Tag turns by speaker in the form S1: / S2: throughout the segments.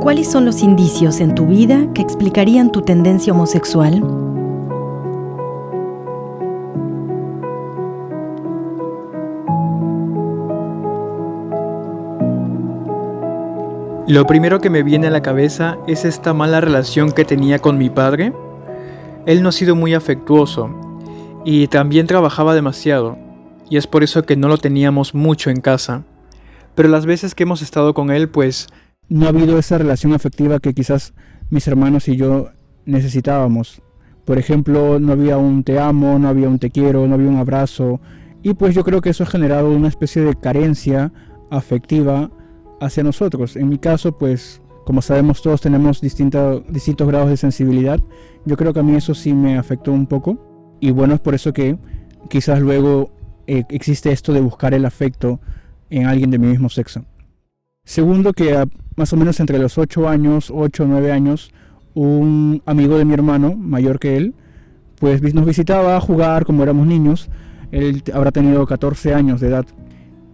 S1: ¿Cuáles son los indicios en tu vida que explicarían tu tendencia homosexual?
S2: Lo primero que me viene a la cabeza es esta mala relación que tenía con mi padre. Él no ha sido muy afectuoso y también trabajaba demasiado, y es por eso que no lo teníamos mucho en casa. Pero las veces que hemos estado con él, pues no ha habido esa relación afectiva que quizás mis hermanos y yo necesitábamos. Por ejemplo, no había un te amo, no había un te quiero, no había un abrazo, y pues yo creo que eso ha generado una especie de carencia afectiva hacia nosotros. En mi caso, pues, como sabemos, todos tenemos distintos grados de sensibilidad. Yo creo que a mí eso sí me afectó un poco. Y bueno, es por eso que quizás luego existe esto de buscar el afecto en alguien de mi mismo sexo. Segundo, que más o menos entre los 8 o 9 años, un amigo de mi hermano, mayor que él, pues nos visitaba a jugar como éramos niños. Él habrá tenido 14 años de edad.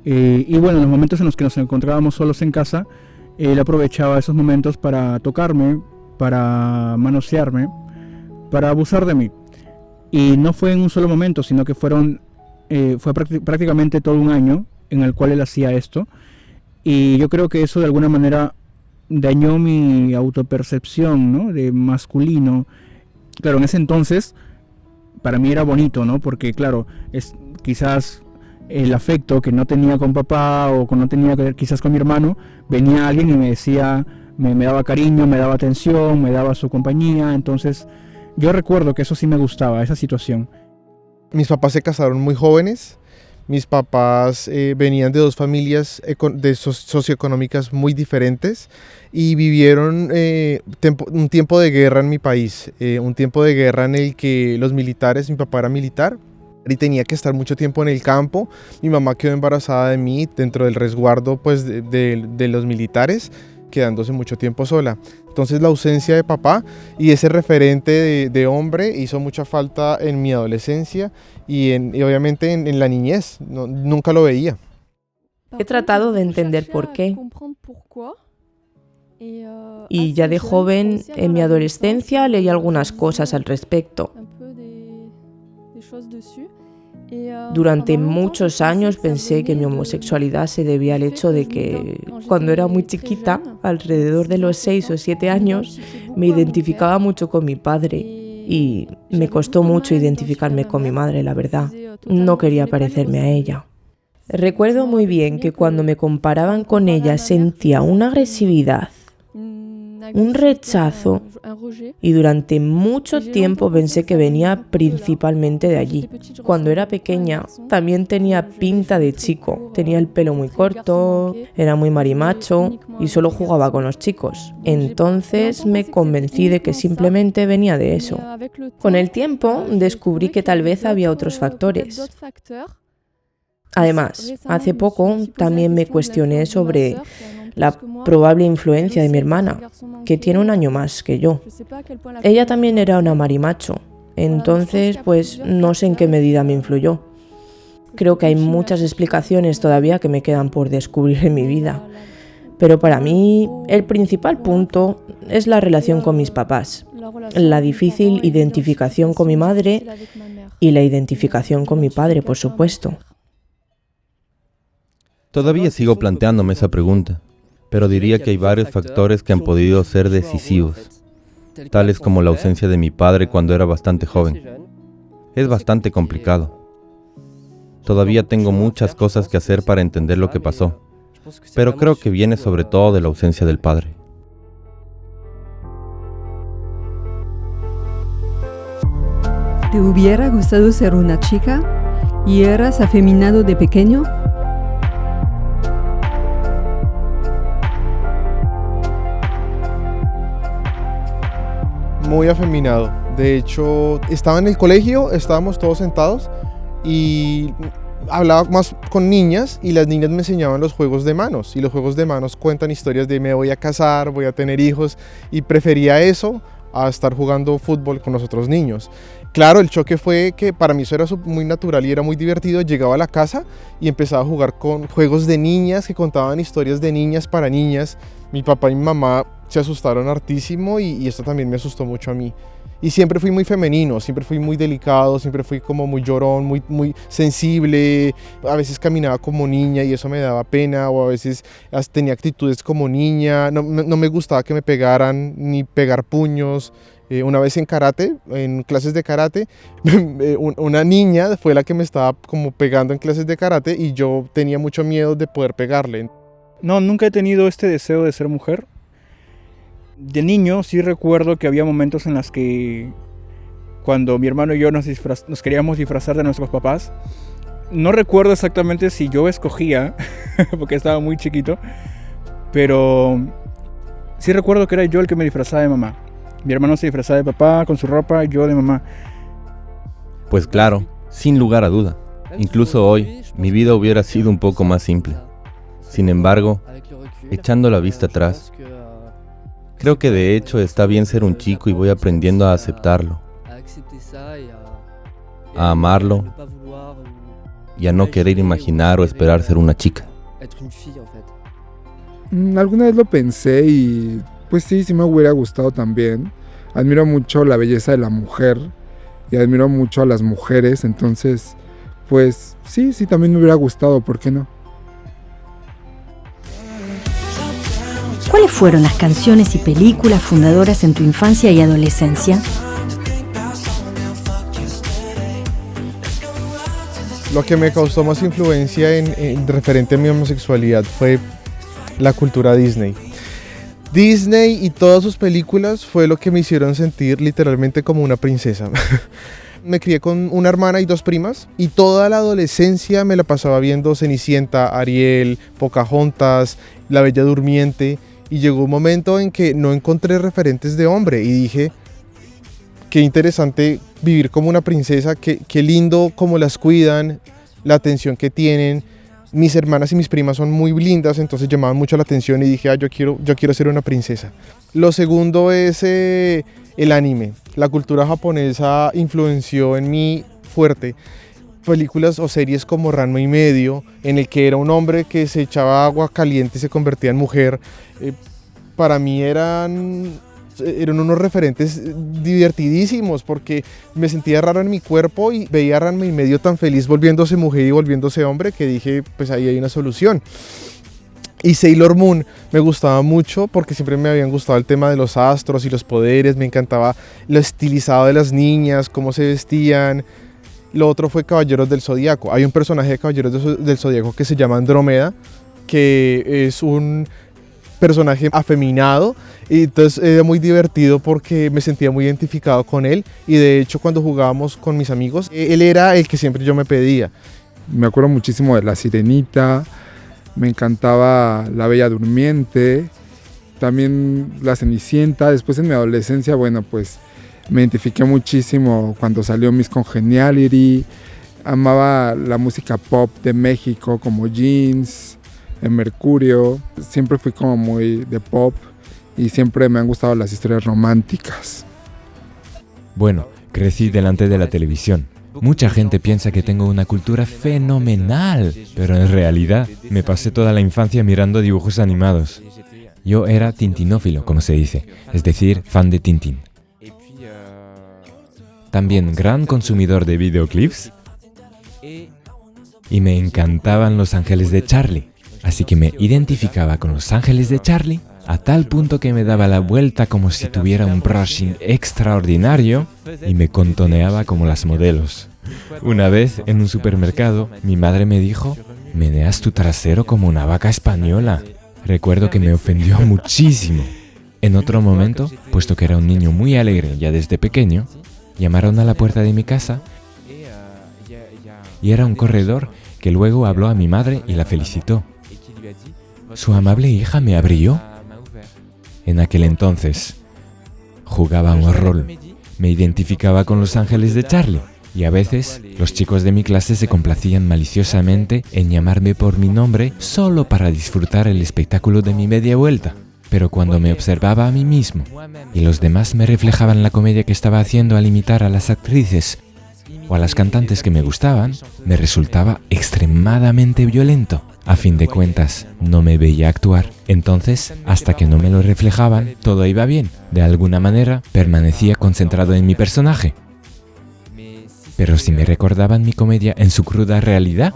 S2: Y bueno, en los momentos en los que nos encontrábamos solos en casa, él aprovechaba esos momentos para tocarme, para manosearme, para abusar de mí. Y no fue en un solo momento, sino que fue prácticamente todo un año en el cual él hacía esto. Y yo creo que eso de alguna manera dañó mi autopercepción, ¿no?, de masculino. Claro, en ese entonces para mí era bonito, ¿no? Porque claro, es quizás el afecto que no tenía con papá o que no tenía quizás con mi hermano, venía alguien y me decía, me daba cariño, me daba atención, me daba su compañía. Entonces yo recuerdo que eso sí me gustaba, esa situación.
S3: Mis papás se casaron muy jóvenes. Mis papás venían de dos familias socioeconómicas muy diferentes y vivieron un tiempo de guerra en mi país, un tiempo de guerra en el que los militares, mi papá era militar y tenía que estar mucho tiempo en el campo. Mi mamá quedó embarazada de mí dentro del resguardo, pues, de los militares, quedándose mucho tiempo sola. Entonces la ausencia de papá y ese referente de hombre hizo mucha falta en mi adolescencia y obviamente en la niñez. Nunca lo veía.
S4: He tratado de entender por qué. Y ya de joven, en mi adolescencia, leí algunas cosas al respecto. Durante muchos años pensé que mi homosexualidad se debía al hecho de que cuando era muy chiquita, alrededor de los 6 o 7 años, me identificaba mucho con mi padre y me costó mucho identificarme con mi madre, la verdad. No quería parecerme a ella. Recuerdo muy bien que cuando me comparaban con ella sentía una agresividad, un rechazo, y durante mucho tiempo pensé que venía principalmente de allí. Cuando era pequeña también tenía pinta de chico, tenía el pelo muy corto, era muy marimacho y solo jugaba con los chicos. Entonces me convencí de que simplemente venía de eso. Con el tiempo descubrí que tal vez había otros factores. Además, hace poco también me cuestioné sobre la probable influencia de mi hermana, que tiene un año más que yo. Ella también era una marimacho, entonces pues no sé en qué medida me influyó. Creo que hay muchas explicaciones todavía que me quedan por descubrir en mi vida, pero para mí el principal punto es la relación con mis papás, la difícil identificación con mi madre y la identificación con mi padre, por supuesto.
S5: Todavía sigo planteándome esa pregunta, pero diría que hay varios factores que han podido ser decisivos, tales como la ausencia de mi padre cuando era bastante joven. Es bastante complicado. Todavía tengo muchas cosas que hacer para entender lo que pasó, pero creo que viene sobre todo de la ausencia del padre.
S6: ¿Te hubiera gustado ser una chica y eras afeminado de pequeño?
S3: Muy afeminado. De hecho, estaba en el colegio, estábamos todos sentados y hablaba más con niñas y las niñas me enseñaban los juegos de manos y los juegos de manos cuentan historias de me voy a casar, voy a tener hijos y prefería eso a estar jugando fútbol con los otros niños. Claro, el choque fue que para mí eso era muy natural y era muy divertido. Llegaba a la casa y empezaba a jugar con juegos de niñas que contaban historias de niñas para niñas. Mi papá y mi mamá se asustaron hartísimo y esto también me asustó mucho a mí. Y siempre fui muy femenino, siempre fui muy delicado, siempre fui como muy llorón, muy sensible. A veces caminaba como niña y eso me daba pena, o a veces tenía actitudes como niña. No me gustaba que me pegaran ni pegar puños. Una vez en karate, en clases de karate, una niña fue la que me estaba como pegando en clases de karate y yo tenía mucho miedo de poder pegarle.
S7: No, nunca he tenido este deseo de ser mujer. De niño sí recuerdo que había momentos en los que cuando mi hermano y yo nos queríamos disfrazar de nuestros papás. No recuerdo exactamente si yo escogía, porque estaba muy chiquito, pero sí recuerdo que era yo el que me disfrazaba de mamá. Mi hermano se disfrazaba de papá con su ropa, yo de mamá.
S5: Pues claro, sin lugar a duda. Incluso hoy, mi vida hubiera sido un poco más simple. Sin embargo, echando la vista atrás, creo que de hecho está bien ser un chico y voy aprendiendo a aceptarlo, a amarlo y a no querer imaginar o esperar ser una chica.
S8: Alguna vez lo pensé y pues sí me hubiera gustado también. Admiro mucho la belleza de la mujer y admiro mucho a las mujeres, entonces pues sí también me hubiera gustado, ¿por qué no?
S1: ¿Cuáles fueron las canciones y películas fundadoras en tu infancia y adolescencia?
S3: Lo que me causó más influencia en referente a mi homosexualidad fue la cultura Disney. Disney y todas sus películas fue lo que me hicieron sentir literalmente como una princesa. Me crié con una hermana y 2 primas y toda la adolescencia me la pasaba viendo Cenicienta, Ariel, Pocahontas, La Bella Durmiente. Y llegó un momento en que no encontré referentes de hombre y dije, qué interesante vivir como una princesa, qué lindo cómo las cuidan, la atención que tienen. Mis hermanas y mis primas son muy lindas, entonces llamaban mucho la atención y dije, yo quiero ser una princesa. Lo segundo es el anime. La cultura japonesa influenció en mí fuerte. Películas o series como Ranma y medio, en el que era un hombre que se echaba agua caliente y se convertía en mujer, para mí eran unos referentes divertidísimos porque me sentía raro en mi cuerpo y veía a Ranma y medio tan feliz volviéndose mujer y volviéndose hombre que dije, pues ahí hay una solución. Y Sailor Moon me gustaba mucho porque siempre me habían gustado el tema de los astros y los poderes, me encantaba lo estilizado de las niñas, cómo se vestían. Lo otro fue Caballeros del Zodíaco. Hay un personaje de Caballeros del Zodíaco que se llama Andrómeda, que es un personaje afeminado, y entonces era muy divertido porque me sentía muy identificado con él, y de hecho cuando jugábamos con mis amigos, él era el que siempre yo me pedía.
S8: Me acuerdo muchísimo de La Sirenita, me encantaba La Bella Durmiente, también La Cenicienta. Después en mi adolescencia, bueno, pues me identifiqué muchísimo cuando salió Miss Congeniality. Amaba la música pop de México como Jeans, Mercurio. Siempre fui como muy de pop y siempre me han gustado las historias románticas.
S9: Bueno, crecí delante de la televisión. Mucha gente piensa que tengo una cultura fenomenal, pero en realidad me pasé toda la infancia mirando dibujos animados. Yo era tintinófilo, como se dice, es decir, fan de Tintín. También gran consumidor de videoclips y me encantaban Los Ángeles de Charlie, así que me identificaba con Los Ángeles de Charlie a tal punto que me daba la vuelta como si tuviera un brushing extraordinario y me contoneaba como las modelos. Una vez en un supermercado mi madre me dijo: "Meneas tu trasero como una vaca española". Recuerdo que me ofendió muchísimo. En otro momento, puesto que era un niño muy alegre ya desde pequeño, llamaron a la puerta de mi casa y era un corredor que luego habló a mi madre y la felicitó. Su amable hija me abrió. En aquel entonces jugaba un rol, me identificaba con Los Ángeles de Charlie y a veces los chicos de mi clase se complacían maliciosamente en llamarme por mi nombre solo para disfrutar el espectáculo de mi media vuelta. Pero cuando me observaba a mí mismo y los demás me reflejaban la comedia que estaba haciendo al imitar a las actrices o a las cantantes que me gustaban, me resultaba extremadamente violento. A fin de cuentas, no me veía actuar. Entonces, hasta que no me lo reflejaban, todo iba bien. De alguna manera, permanecía concentrado en mi personaje. Pero si me recordaban mi comedia en su cruda realidad,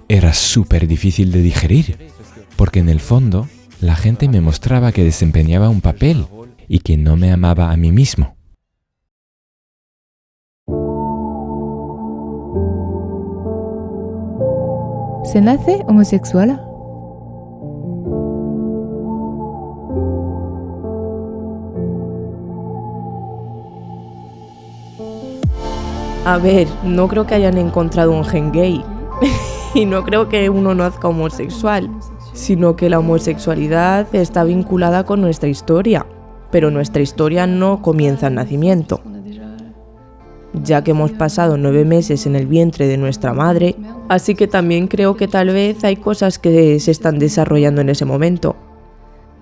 S9: era súper difícil de digerir, porque en el fondo, la gente me mostraba que desempeñaba un papel y que no me amaba a mí mismo.
S10: ¿Se nace homosexual?
S4: A ver, no creo que hayan encontrado un gen gay. Y no creo que uno nazca homosexual, sino que la homosexualidad está vinculada con nuestra historia. Pero nuestra historia no comienza al nacimiento. Ya que hemos pasado 9 meses en el vientre de nuestra madre, así que también creo que tal vez hay cosas que se están desarrollando en ese momento.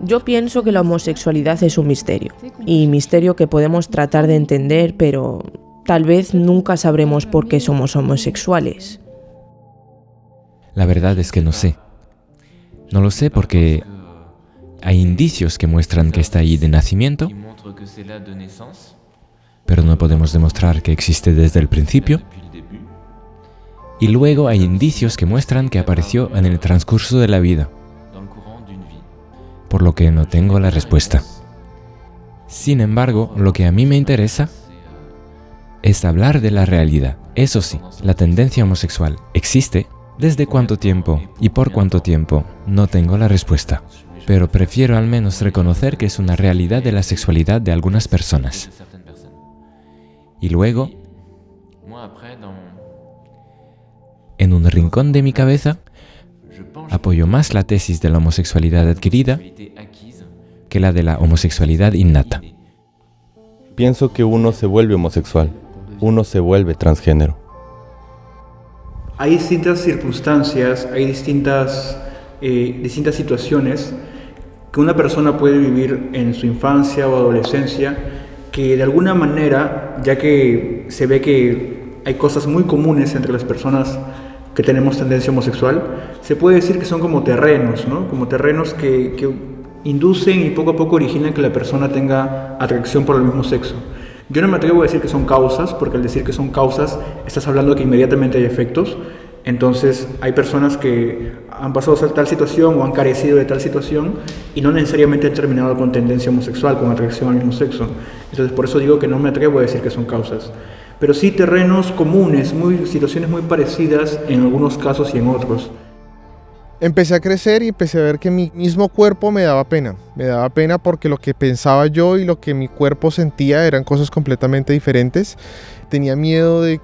S4: Yo pienso que la homosexualidad es un misterio, y misterio que podemos tratar de entender, pero tal vez nunca sabremos por qué somos homosexuales.
S9: La verdad es que no sé. No lo sé porque hay indicios que muestran que está ahí de nacimiento, pero no podemos demostrar que existe desde el principio. Y luego hay indicios que muestran que apareció en el transcurso de la vida, por lo que no tengo la respuesta. Sin embargo, lo que a mí me interesa es hablar de la realidad. Eso sí, la tendencia homosexual existe. ¿Desde cuánto tiempo y por cuánto tiempo? No tengo la respuesta. Pero prefiero al menos reconocer que es una realidad de la sexualidad de algunas personas. Y luego, en un rincón de mi cabeza, apoyo más la tesis de la homosexualidad adquirida que la de la homosexualidad innata.
S5: Pienso que uno se vuelve homosexual, uno se vuelve transgénero.
S2: Hay distintas circunstancias, hay distintas situaciones que una persona puede vivir en su infancia o adolescencia que de alguna manera, ya que se ve que hay cosas muy comunes entre las personas que tenemos tendencia homosexual, se puede decir que son como terrenos, ¿no? Como terrenos que inducen y poco a poco originan que la persona tenga atracción por el mismo sexo. Yo no me atrevo a decir que son causas, porque al decir que son causas, estás hablando que inmediatamente hay efectos. Entonces, hay personas que han pasado tal situación o han carecido de tal situación y no necesariamente han terminado con tendencia homosexual, con atracción al mismo sexo. Entonces, por eso digo que no me atrevo a decir que son causas. Pero sí terrenos comunes, situaciones muy parecidas en algunos casos y en otros.
S3: Empecé a crecer y empecé a ver que mi mismo cuerpo me daba pena. Me daba pena porque lo que pensaba yo y lo que mi cuerpo sentía eran cosas completamente diferentes. Tenía miedo de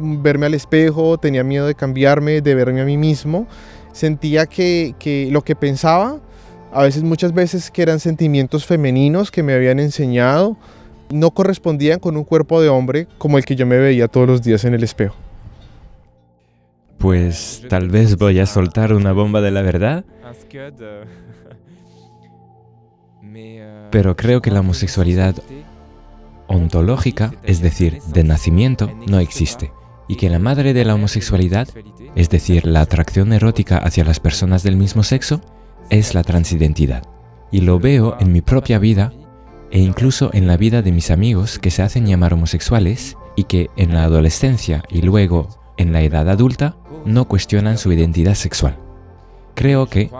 S3: verme al espejo, tenía miedo de cambiarme, de verme a mí mismo. Sentía que lo que pensaba, muchas veces que eran sentimientos femeninos que me habían enseñado, no correspondían con un cuerpo de hombre como el que yo me veía todos los días en el espejo.
S9: Pues tal vez voy a soltar una bomba de la verdad, pero creo que la homosexualidad ontológica, es decir, de nacimiento, no existe, y que la madre de la homosexualidad, es decir, la atracción erótica hacia las personas del mismo sexo, es la transidentidad. Y lo veo en mi propia vida e incluso en la vida de mis amigos que se hacen llamar homosexuales y que en la adolescencia y luego en la edad adulta no cuestionan su identidad sexual. Creo que,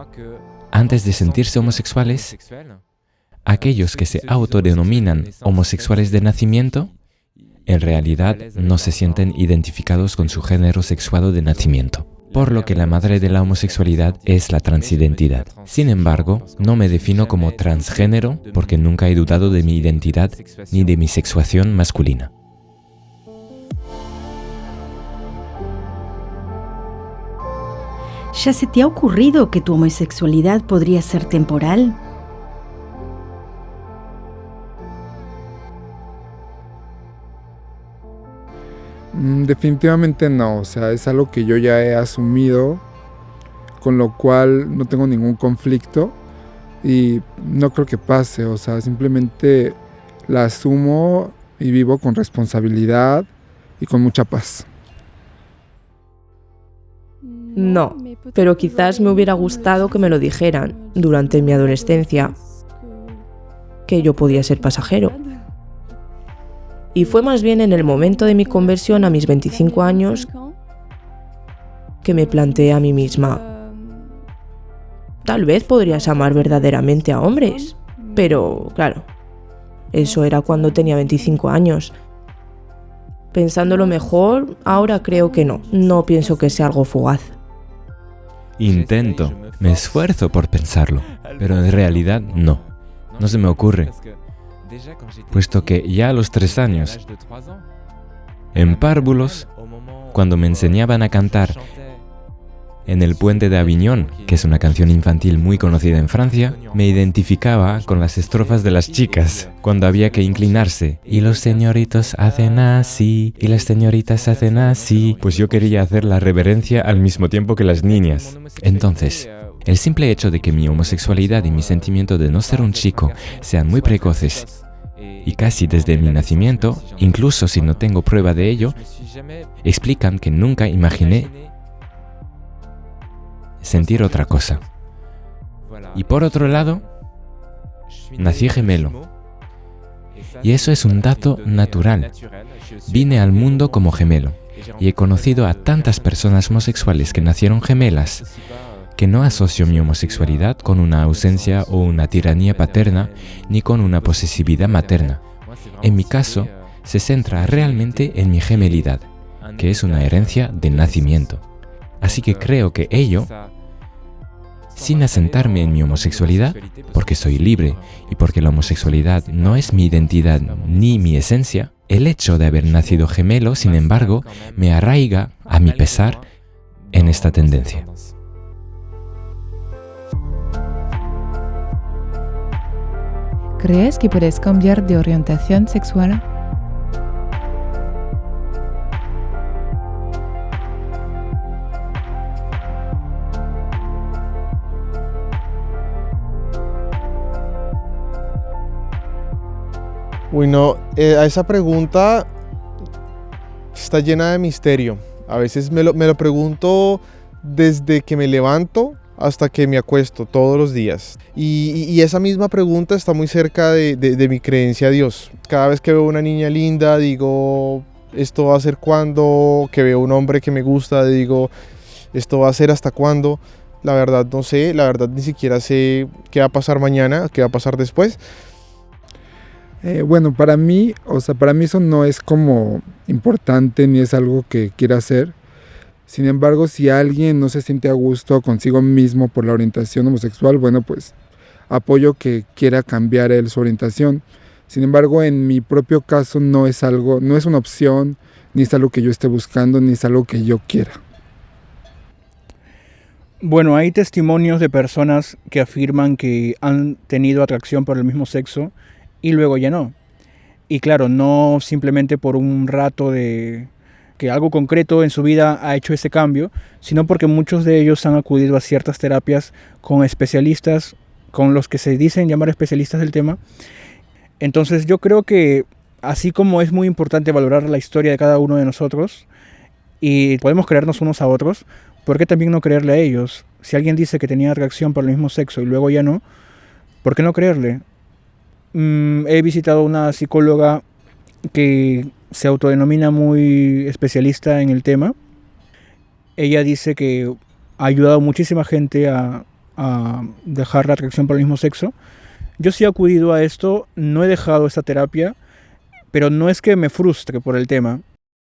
S9: antes de sentirse homosexuales, aquellos que se autodenominan homosexuales de nacimiento, en realidad no se sienten identificados con su género sexuado de nacimiento, por lo que la madre de la homosexualidad es la transidentidad. Sin embargo, no me defino como transgénero porque nunca he dudado de mi identidad ni de mi sexuación masculina.
S1: ¿Ya se te ha ocurrido que tu homosexualidad podría ser temporal?
S8: Definitivamente no, o sea, es algo que yo ya he asumido, con lo cual no tengo ningún conflicto y no creo que pase, o sea, simplemente la asumo y vivo con responsabilidad y con mucha paz.
S4: No, pero quizás me hubiera gustado que me lo dijeran durante mi adolescencia, que yo podía ser pasajero. Y fue más bien en el momento de mi conversión a mis 25 años que me planteé a mí misma: tal vez podrías amar verdaderamente a hombres. Pero, claro, eso era cuando tenía 25 años. Pensándolo mejor, ahora creo que no. No pienso que sea algo fugaz.
S9: Intento, me esfuerzo por pensarlo, pero en realidad no se me ocurre, puesto que ya a los 3 años, en párvulos, cuando me enseñaban a cantar en El Puente de Aviñón, que es una canción infantil muy conocida en Francia, me identificaba con las estrofas de las chicas, cuando había que inclinarse. Y los señoritos hacen así, y las señoritas hacen así. Pues yo quería hacer la reverencia al mismo tiempo que las niñas. Entonces, el simple hecho de que mi homosexualidad y mi sentimiento de no ser un chico sean muy precoces, y casi desde mi nacimiento, incluso si no tengo prueba de ello, explican que nunca imaginé sentir otra cosa. Y por otro lado, nací gemelo. Y eso es un dato natural. Vine al mundo como gemelo. Y he conocido a tantas personas homosexuales que nacieron gemelas, que no asocio mi homosexualidad con una ausencia o una tiranía paterna, ni con una posesividad materna. En mi caso, se centra realmente en mi gemelidad, que es una herencia de nacimiento. Así que creo que ello, sin asentarme en mi homosexualidad, porque soy libre y porque la homosexualidad no es mi identidad ni mi esencia, el hecho de haber nacido gemelo, sin embargo, me arraiga, a mi pesar, en esta tendencia.
S10: ¿Crees que puedes cambiar de orientación sexual?
S3: Uy, no, a esa pregunta está llena de misterio. A veces me lo pregunto desde que me levanto hasta que me acuesto todos los días. Y esa misma pregunta está muy cerca de mi creencia a Dios. Cada vez que veo una niña linda, digo, ¿esto va a ser cuándo? Que veo un hombre que me gusta, digo, ¿esto va a ser hasta cuándo? La verdad no sé, la verdad ni siquiera sé qué va a pasar mañana, qué va a pasar después.
S8: Bueno, para mí eso no es como importante ni es algo que quiera hacer. Sin embargo, si alguien no se siente a gusto consigo mismo por la orientación homosexual, bueno, pues apoyo que quiera cambiar él su orientación. Sin embargo, en mi propio caso no es una opción, ni es algo que yo esté buscando, ni es algo que yo quiera.
S7: Bueno, hay testimonios de personas que afirman que han tenido atracción por el mismo sexo y luego ya no. Y claro, no simplemente por un rato de que algo concreto en su vida ha hecho ese cambio, sino porque muchos de ellos han acudido a ciertas terapias con especialistas, con los que se dicen llamar especialistas del tema. Entonces yo creo que así como es muy importante valorar la historia de cada uno de nosotros y podemos creernos unos a otros, ¿por qué también no creerle a ellos? Si alguien dice que tenía atracción por el mismo sexo y luego ya no, ¿por qué no creerle? He visitado una psicóloga que se autodenomina muy especialista en el tema. Ella dice que ha ayudado a muchísima gente a dejar la atracción por el mismo sexo. Yo sí he acudido a esto, no he dejado esta terapia, pero no es que me frustre por el tema.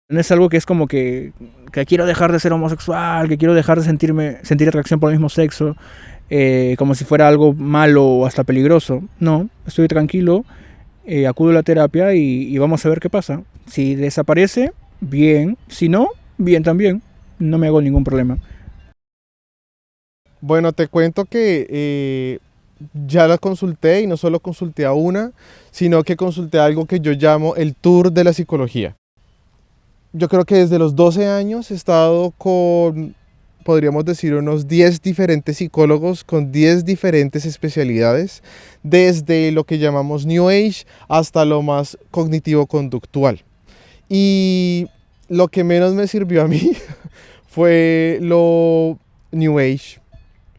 S7: No es algo que es como que quiero dejar de ser homosexual, que quiero dejar de sentir atracción por el mismo sexo, como si fuera algo malo o hasta peligroso. No, estoy tranquilo, acudo a la terapia y vamos a ver qué pasa. Si desaparece, bien. Si no, bien también. No me hago ningún problema.
S3: Bueno, te cuento que ya la consulté y no solo consulté a una, sino que consulté a algo que yo llamo el tour de la psicología. Yo creo que desde los 12 años he estado con, podríamos decir, unos 10 diferentes psicólogos con 10 diferentes especialidades, desde lo que llamamos New Age hasta lo más cognitivo-conductual. Y lo que menos me sirvió a mí fue lo New Age.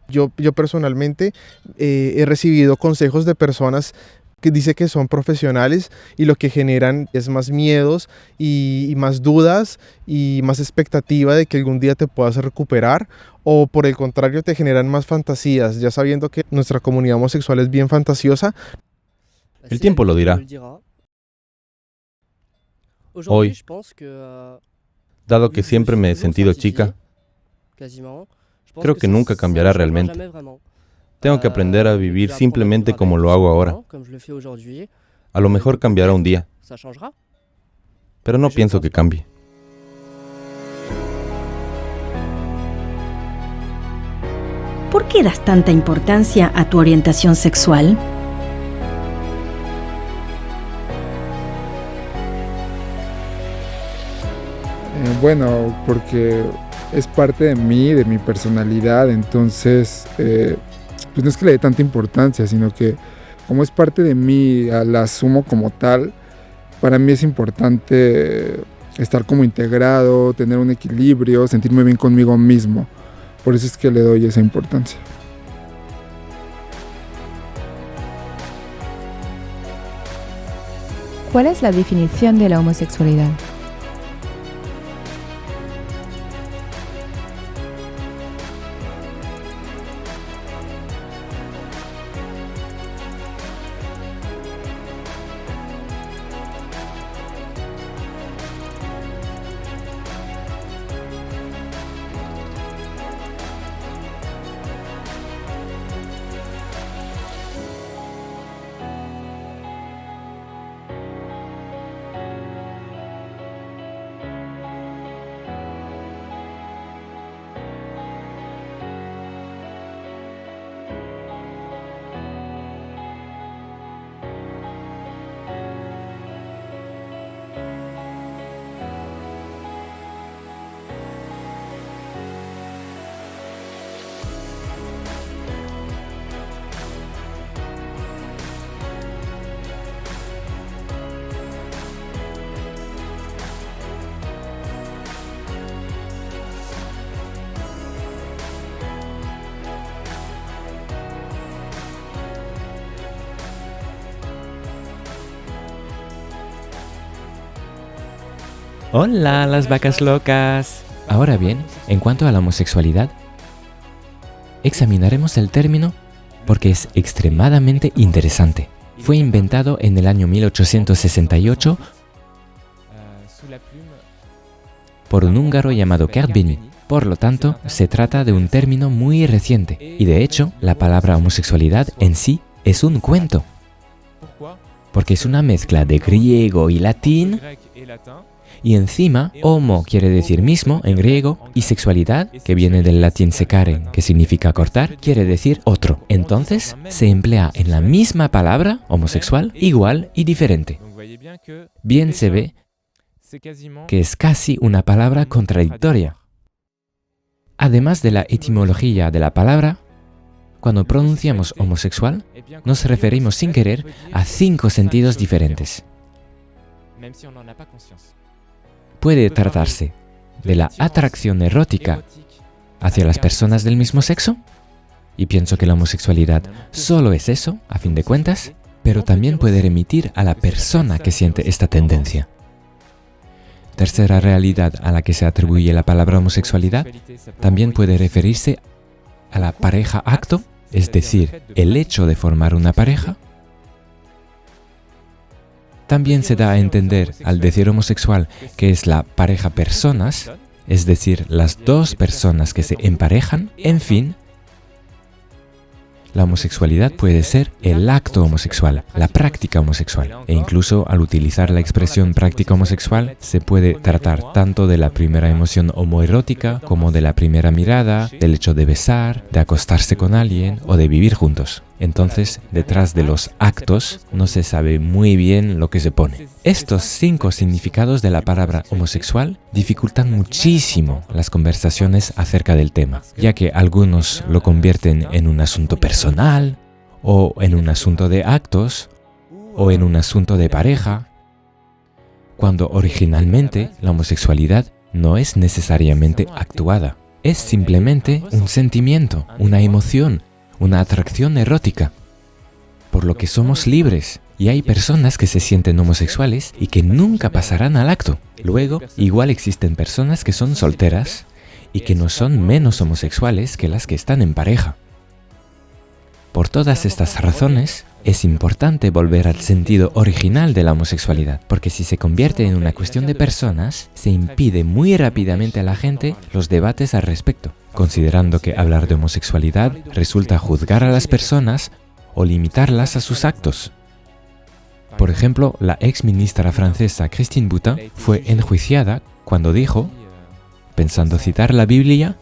S3: Yo personalmente he recibido consejos de personas que dicen que son profesionales y lo que generan es más miedos y más dudas y más expectativa de que algún día te puedas recuperar, o por el contrario te generan más fantasías, ya sabiendo que nuestra comunidad homosexual es bien fantasiosa.
S5: El tiempo lo dirá. Hoy, dado que siempre me he sentido chica, creo que nunca cambiará realmente. Tengo que aprender a vivir simplemente como lo hago ahora. A lo mejor cambiará un día, pero no pienso que cambie.
S1: ¿Por qué das tanta importancia a tu orientación sexual?
S8: Bueno, porque es parte de mí, de mi personalidad, entonces pues no es que le dé tanta importancia, sino que como es parte de mí, la asumo como tal. Para mí es importante estar como integrado, tener un equilibrio, sentirme bien conmigo mismo. Por eso es que le doy esa importancia.
S10: ¿Cuál es la definición de la homosexualidad?
S9: Hola, las vacas locas. Ahora bien, en cuanto a la homosexualidad, examinaremos el término porque es extremadamente interesante. Fue inventado en el año 1868 por un húngaro llamado Kert Benyi. Por lo tanto, se trata de un término muy reciente. Y de hecho, la palabra homosexualidad en sí es un cuento. Porque es una mezcla de griego y latín. Y encima, homo quiere decir mismo en griego, y sexualidad, que viene del latín secare, que significa cortar, quiere decir otro. Entonces, se emplea en la misma palabra, homosexual, igual y diferente. Bien se ve que es casi una palabra contradictoria. Además de la etimología de la palabra, cuando pronunciamos homosexual, nos referimos sin querer a 5 sentidos diferentes. Puede tratarse de la atracción erótica hacia las personas del mismo sexo, y pienso que la homosexualidad solo es eso, a fin de cuentas, pero también puede remitir a la persona que siente esta tendencia. Tercera realidad a la que se atribuye la palabra homosexualidad también puede referirse a la pareja acto, es decir, el hecho de formar una pareja. También se da a entender al decir homosexual que es la pareja personas, es decir, las dos personas que se emparejan. En fin, la homosexualidad puede ser el acto homosexual, la práctica homosexual. E incluso al utilizar la expresión práctica homosexual, se puede tratar tanto de la primera emoción homoerótica como de la primera mirada, del hecho de besar, de acostarse con alguien o de vivir juntos. Entonces, detrás de los actos no se sabe muy bien lo que se pone. Estos 5 significados de la palabra homosexual dificultan muchísimo las conversaciones acerca del tema, ya que algunos lo convierten en un asunto personal, o en un asunto de actos, o en un asunto de pareja, cuando originalmente la homosexualidad no es necesariamente actuada. Es simplemente un sentimiento, una emoción, una atracción erótica. Por lo que somos libres. Y hay personas que se sienten homosexuales y que nunca pasarán al acto. Luego, igual existen personas que son solteras y que no son menos homosexuales que las que están en pareja. Por todas estas razones, es importante volver al sentido original de la homosexualidad, porque si se convierte en una cuestión de personas, se impide muy rápidamente a la gente los debates al respecto, considerando que hablar de homosexualidad resulta juzgar a las personas o limitarlas a sus actos. Por ejemplo, la ex ministra francesa Christine Boutin fue enjuiciada cuando dijo, pensando citar la Biblia,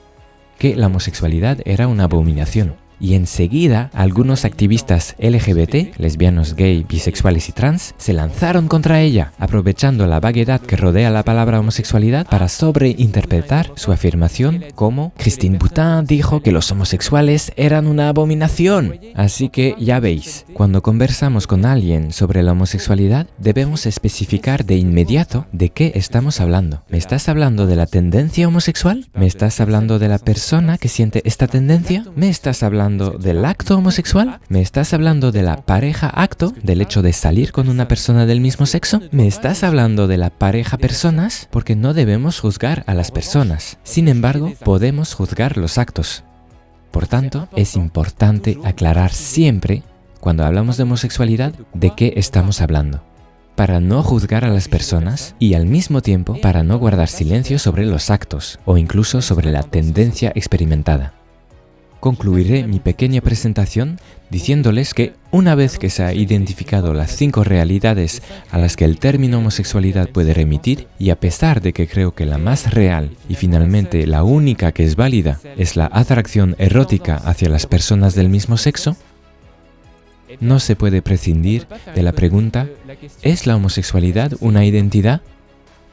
S9: que la homosexualidad era una abominación. Y enseguida, algunos activistas LGBT, lesbianos, gay, bisexuales y trans, se lanzaron contra ella, aprovechando la vaguedad que rodea la palabra homosexualidad para sobreinterpretar su afirmación como Christine Boutin dijo que los homosexuales eran una abominación. Así que ya veis, cuando conversamos con alguien sobre la homosexualidad, debemos especificar de inmediato de qué estamos hablando. ¿Me estás hablando de la tendencia homosexual? ¿Me estás hablando de la persona que siente esta tendencia? ¿Me estás hablando del acto homosexual? ¿Me estás hablando de la pareja acto, del hecho de salir con una persona del mismo sexo? ¿Me estás hablando de la pareja personas? Porque no debemos juzgar a las personas. Sin embargo, podemos juzgar los actos. Por tanto, es importante aclarar siempre, cuando hablamos de homosexualidad, de qué estamos hablando, para no juzgar a las personas y al mismo tiempo para no guardar silencio sobre los actos o incluso sobre la tendencia experimentada. Concluiré mi pequeña presentación diciéndoles que una vez que se ha identificado las 5 realidades a las que el término homosexualidad puede remitir, y a pesar de que creo que la más real y finalmente la única que es válida es la atracción erótica hacia las personas del mismo sexo, no se puede prescindir de la pregunta ¿es la homosexualidad una identidad?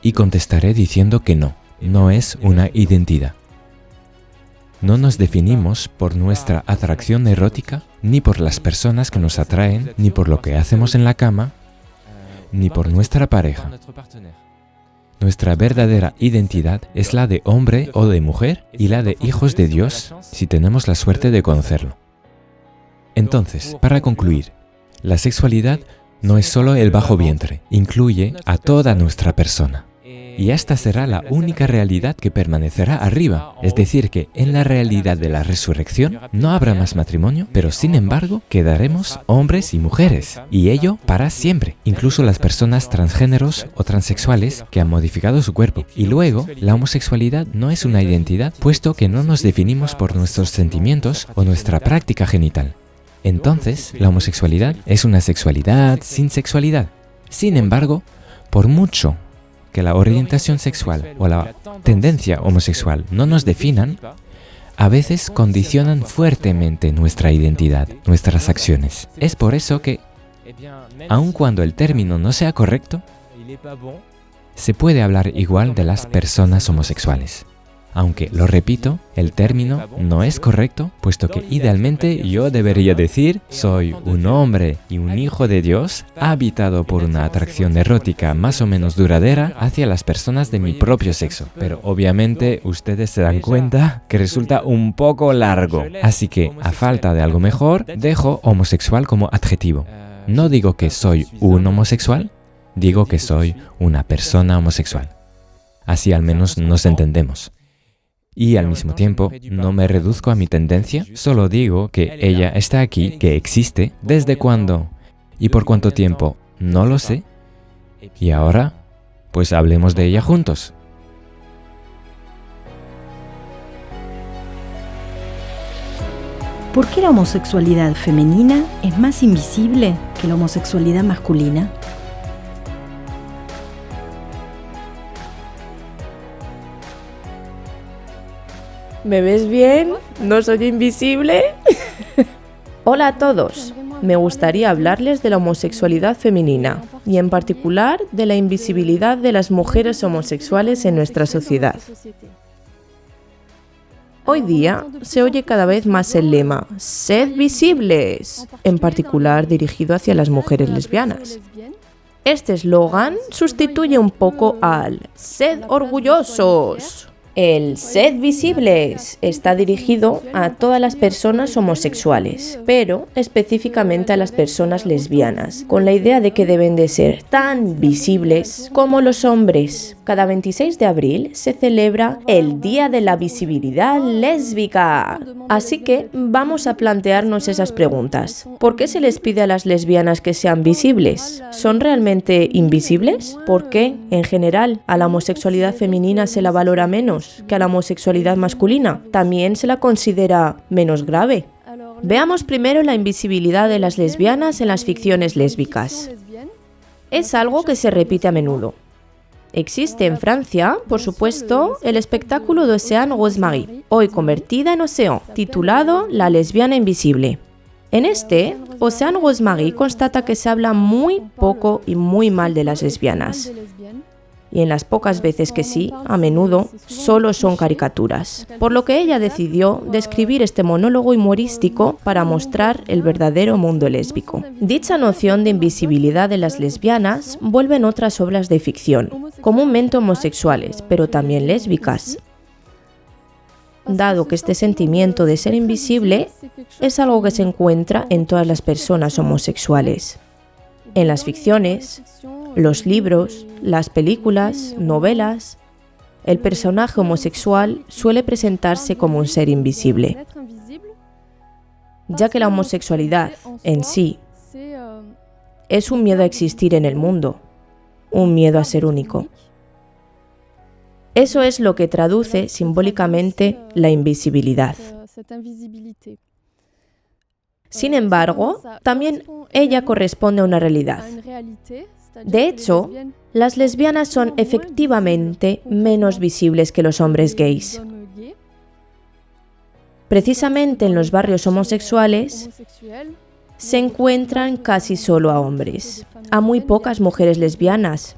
S9: Y contestaré diciendo que no, no es una identidad. No nos definimos por nuestra atracción erótica, ni por las personas que nos atraen, ni por lo que hacemos en la cama, ni por nuestra pareja. Nuestra verdadera identidad es la de hombre o de mujer y la de hijos de Dios, si tenemos la suerte de conocerlo. Entonces, para concluir, la sexualidad no es solo el bajo vientre, incluye a toda nuestra persona. Y esta será la única realidad que permanecerá arriba. Es decir, que en la realidad de la resurrección no habrá más matrimonio, pero sin embargo quedaremos hombres y mujeres. Y ello para siempre. Incluso las personas transgéneros o transexuales que han modificado su cuerpo. Y luego, la homosexualidad no es una identidad, puesto que no nos definimos por nuestros sentimientos o nuestra práctica genital. Entonces, la homosexualidad es una sexualidad sin sexualidad. Sin embargo, por mucho que la orientación sexual o la tendencia homosexual no nos definan, a veces condicionan fuertemente nuestra identidad, nuestras acciones. Es por eso que, aun cuando el término no sea correcto, se puede hablar igual de las personas homosexuales. Aunque, lo repito, el término no es correcto, puesto que idealmente yo debería decir soy un hombre y un hijo de Dios habitado por una atracción erótica más o menos duradera hacia las personas de mi propio sexo. Pero obviamente ustedes se dan cuenta que resulta un poco largo. Así que, a falta de algo mejor, dejo homosexual como adjetivo. No digo que soy un homosexual, digo que soy una persona homosexual. Así al menos nos entendemos. Y al mismo tiempo, no me reduzco a mi tendencia, solo digo que ella está aquí, que existe, desde cuándo y por cuánto tiempo, no lo sé. Y ahora, pues hablemos de ella juntos.
S1: ¿Por qué la homosexualidad femenina es más invisible que la homosexualidad masculina?
S4: ¿Me ves bien? ¿No soy invisible? Hola a todos. Me gustaría hablarles de la homosexualidad femenina y en particular de la invisibilidad de las mujeres homosexuales en nuestra sociedad. Hoy día se oye cada vez más el lema «Sed visibles», en particular dirigido hacia las mujeres lesbianas. Este eslogan sustituye un poco al "Sed orgullosos". El "Sed visibles" está dirigido a todas las personas homosexuales, pero específicamente a las personas lesbianas, con la idea de que deben de ser tan visibles como los hombres. Cada 26 de abril se celebra el Día de la Visibilidad Lésbica. Así que vamos a plantearnos esas preguntas. ¿Por qué se les pide a las lesbianas que sean visibles? ¿Son realmente invisibles? ¿Por qué, en general, a la homosexualidad femenina se la valora menos que a la homosexualidad masculina? ¿También se la considera menos grave? Veamos primero la invisibilidad de las lesbianas en las ficciones lésbicas. Es algo que se repite a menudo. Existe en Francia, por supuesto, el espectáculo de Océane Rosemarie, hoy convertida en Océan, titulado La lesbiana invisible. En este, Océane Rosemarie constata que se habla muy poco y muy mal de las lesbianas. Y en las pocas veces que sí, a menudo, solo son caricaturas. Por lo que ella decidió describir este monólogo humorístico para mostrar el verdadero mundo lésbico. Dicha noción de invisibilidad de las lesbianas vuelve en otras obras de ficción, comúnmente homosexuales, pero también lésbicas, dado que este sentimiento de ser invisible es algo que se encuentra en todas las personas homosexuales. En las ficciones, los libros, las películas, novelas, el personaje homosexual suele presentarse como un ser invisible, ya que la homosexualidad en sí es un miedo a existir en el mundo, un miedo a ser único. Eso es lo que traduce simbólicamente la invisibilidad. Sin embargo, también ella corresponde a una realidad. De hecho, las lesbianas son efectivamente menos visibles que los hombres gays. Precisamente en los barrios homosexuales se encuentran casi solo a hombres, a muy pocas mujeres lesbianas.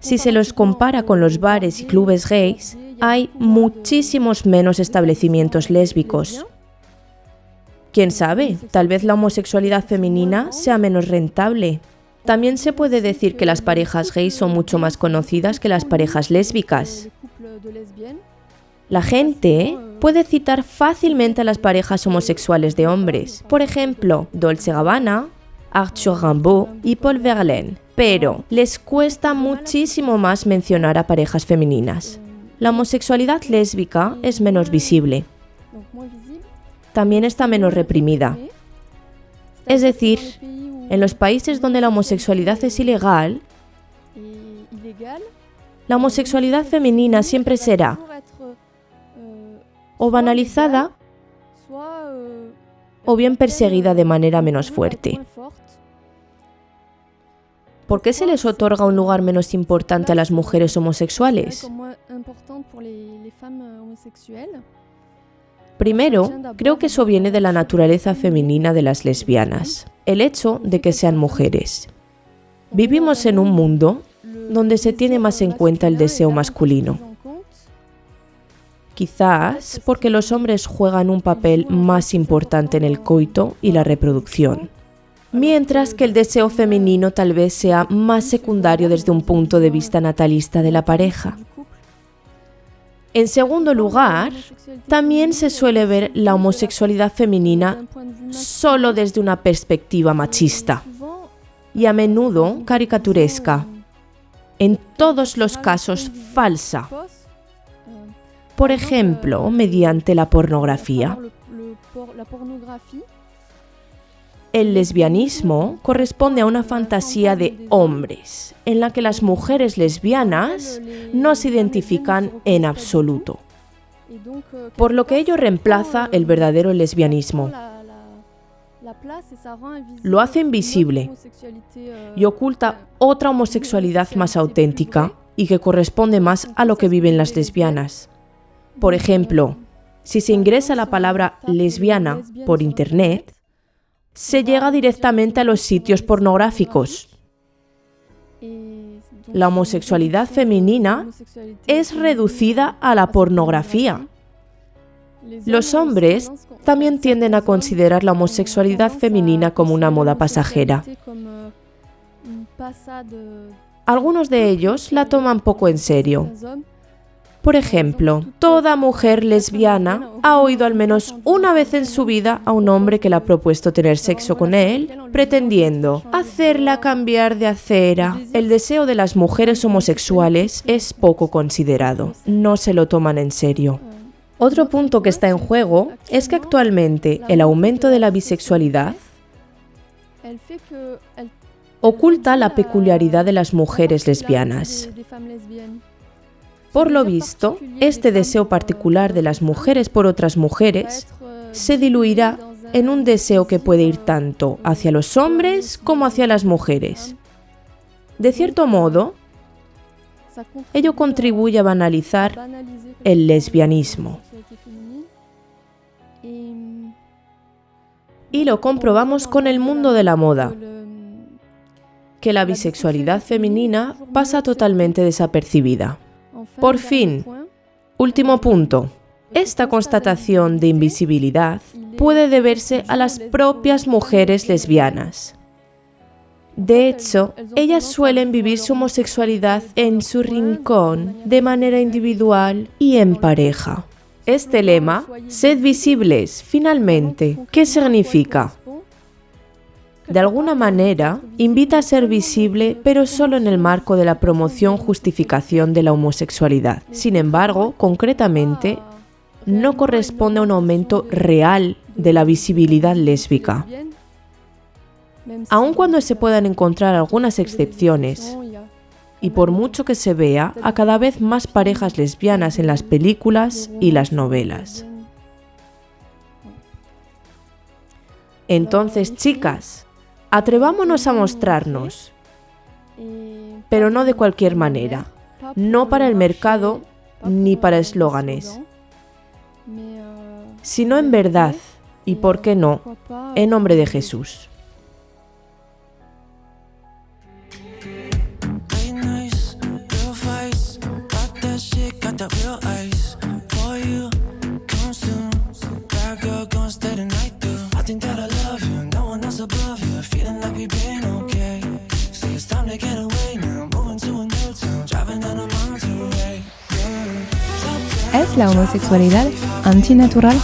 S4: Si se los compara con los bares y clubes gays, hay muchísimos menos establecimientos lésbicos. ¿Quién sabe? Tal vez la homosexualidad femenina sea menos rentable. También se puede decir que las parejas gays son mucho más conocidas que las parejas lésbicas. La gente puede citar fácilmente a las parejas homosexuales de hombres. Por ejemplo, Dolce & Gabbana, Arthur Rimbaud y Paul Verlaine. Pero les cuesta muchísimo más mencionar a parejas femeninas. La homosexualidad lésbica es menos visible. También está menos reprimida. Es decir, en los países donde la homosexualidad es ilegal, la homosexualidad femenina siempre será o banalizada o bien perseguida de manera menos fuerte. ¿Por qué se les otorga un lugar menos importante a las mujeres homosexuales? Primero, creo que eso viene de la naturaleza femenina de las lesbianas, el hecho de que sean mujeres. Vivimos en un mundo donde se tiene más en cuenta el deseo masculino. Quizás porque los hombres juegan un papel más importante en el coito y la reproducción, mientras que el deseo femenino tal vez sea más secundario desde un punto de vista natalista de la pareja. En segundo lugar, también se suele ver la homosexualidad femenina solo desde una perspectiva machista y a menudo caricaturesca, en todos los casos falsa. Por ejemplo, mediante la pornografía. El lesbianismo corresponde a una fantasía de hombres, en la que las mujeres lesbianas no se identifican en absoluto, por lo que ello reemplaza el verdadero lesbianismo. Lo hace invisible y oculta otra homosexualidad más auténtica y que corresponde más a lo que viven las lesbianas. Por ejemplo, si se ingresa la palabra lesbiana por internet, se llega directamente a los sitios pornográficos. La homosexualidad femenina es reducida a la pornografía. Los hombres también tienden a considerar la homosexualidad femenina como una moda pasajera. Algunos de ellos la toman poco en serio. Por ejemplo, toda mujer lesbiana ha oído al menos una vez en su vida a un hombre que le ha propuesto tener sexo con él, pretendiendo hacerla cambiar de acera. El deseo de las mujeres homosexuales es poco considerado, no se lo toman en serio. Otro punto que está en juego es que actualmente el aumento de la bisexualidad oculta la peculiaridad de las mujeres lesbianas. Por lo visto, este deseo particular de las mujeres por otras mujeres se diluirá en un deseo que puede ir tanto hacia los hombres como hacia las mujeres. De cierto modo, ello contribuye a banalizar el lesbianismo. Y lo comprobamos con el mundo de la moda, que la bisexualidad femenina pasa totalmente desapercibida. Por fin, último punto. Esta constatación de invisibilidad puede deberse a las propias mujeres lesbianas. De hecho, ellas suelen vivir su homosexualidad en su rincón, de manera individual y en pareja. Este lema, sed visibles, finalmente, ¿qué significa? De alguna manera, invita a ser visible, pero solo en el marco de la promoción-justificación de la homosexualidad. Sin embargo, concretamente, no corresponde a un aumento real de la visibilidad lésbica. Aun cuando se puedan encontrar algunas excepciones, y por mucho que se vea a cada vez más parejas lesbianas en las películas y las novelas. Entonces, chicas, atrevámonos a mostrarnos, pero no de cualquier manera, no para el mercado ni para eslóganes, sino en verdad y, ¿por qué no?, en nombre de Jesús.
S10: ¿Es la homosexualidad antinatural?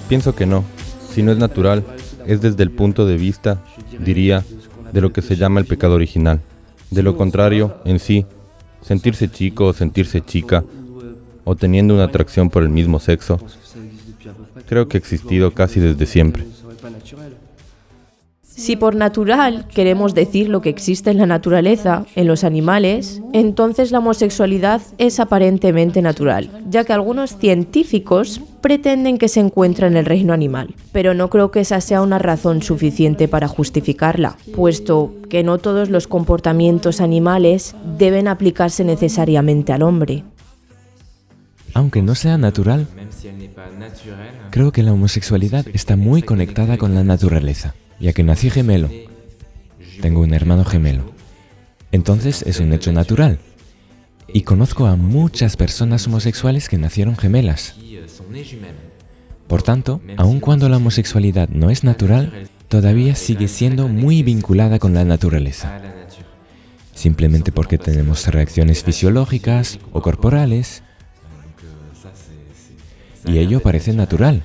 S5: Pienso que no. Si no es natural, es desde el punto de vista, diría, de lo que se llama el pecado original. De lo contrario, en sí, sentirse chico o sentirse chica, o teniendo una atracción por el mismo sexo, creo que ha existido casi desde siempre.
S4: Si por natural queremos decir lo que existe en la naturaleza, en los animales, entonces la homosexualidad es aparentemente natural, ya que algunos científicos pretenden que se encuentra en el reino animal. Pero no creo que esa sea una razón suficiente para justificarla, puesto que no todos los comportamientos animales deben aplicarse necesariamente al hombre.
S9: Aunque no sea natural, creo que la homosexualidad está muy conectada con la naturaleza. Ya que nací gemelo, tengo un hermano gemelo, entonces es un hecho natural. Y conozco a muchas personas homosexuales que nacieron gemelas. Por tanto, aun cuando la homosexualidad no es natural, todavía sigue siendo muy vinculada con la naturaleza. Simplemente porque tenemos reacciones fisiológicas o corporales, y ello parece natural.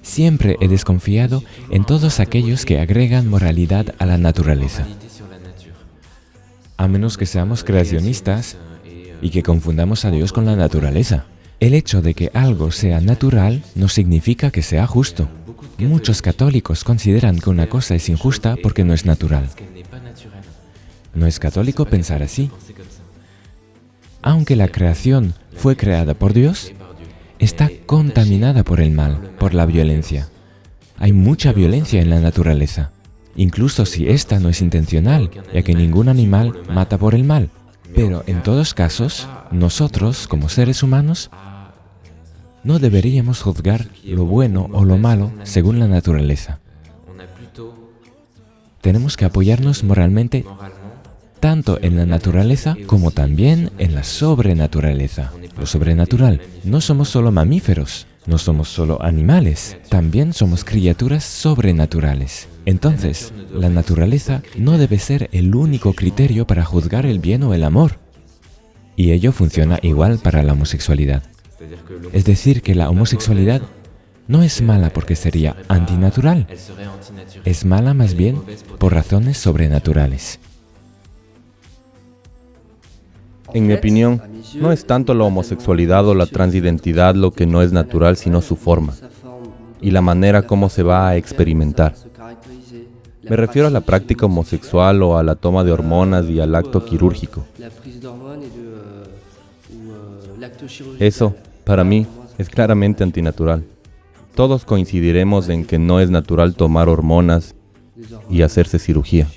S9: Siempre he desconfiado en todos aquellos que agregan moralidad a la naturaleza. A menos que seamos creacionistas y que confundamos a Dios con la naturaleza. El hecho de que algo sea natural no significa que sea justo. Muchos católicos consideran que una cosa es injusta porque no es natural. No es católico pensar así. Aunque la creación fue creada por Dios, está contaminada por el mal, por la violencia. Hay mucha violencia en la naturaleza, incluso si esta no es intencional, ya que ningún animal mata por el mal. Pero en todos casos, nosotros, como seres humanos, no deberíamos juzgar lo bueno o lo malo según la naturaleza. tenemos que apoyarnos moralmente tanto en la naturaleza como también en la sobrenaturaleza. Lo sobrenatural, no somos solo mamíferos, no somos solo animales, también somos criaturas sobrenaturales. Entonces, la naturaleza no debe ser el único criterio para juzgar el bien o el amor. Y ello funciona igual para la homosexualidad. Es decir, que la homosexualidad no es mala porque sería antinatural. Es mala más bien por razones sobrenaturales.
S5: En mi opinión, no es tanto la homosexualidad o la transidentidad lo que no es natural, sino su forma y la manera como se va a experimentar. Me refiero a la práctica homosexual o a la toma de hormonas y al acto quirúrgico. Eso, para mí, es claramente antinatural. Todos coincidiremos en que no es natural tomar hormonas y hacerse cirugía.